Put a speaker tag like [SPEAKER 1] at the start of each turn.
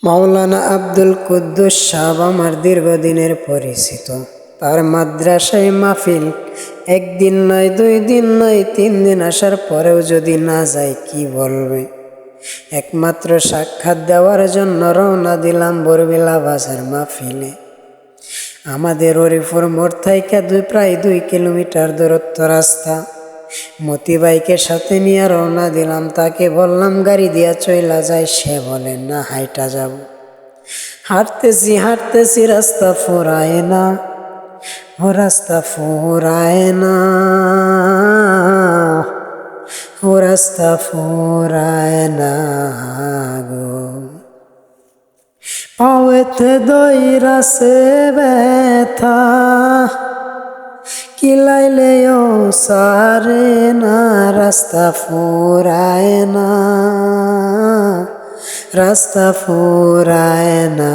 [SPEAKER 1] মাওলানা আব্দুল কুদ্দুস সাহেব আমার দীর্ঘদিনের পরিচিত। তার মাদ্রাসায় মাহফিল একদিন নয়, 2 দিন নয়, 3 দিন আসার পরেও যদি না যায় কি বলবে। একমাত্র সাক্ষাৎ দেওয়ার জন্য রওনা দিলাম বরবিলা বাজার মাহফিলে। আমাদের হরিপুর মোড় থেকে প্রায় 2 কিলোমিটার দূরত্ব রাস্তা। মতিবাইকে সাথে নিয়ে রওনা দিলাম। তাকে বললাম গাড়ি দিয়া চইলা যায়, সে বলে না হাইটা যাব। হাঁটতেছি হাঁটতেছি, রাস্তা ফুরায় না, ও রাস্তা ফুরায় না, ও রাস্তা ফুরায় না গো। পাওয়েতে দইরাছে ব্যথা, কিলাইলেও সারে না, রাস্তা ফুরায় না, রাস্তা ফুরায় না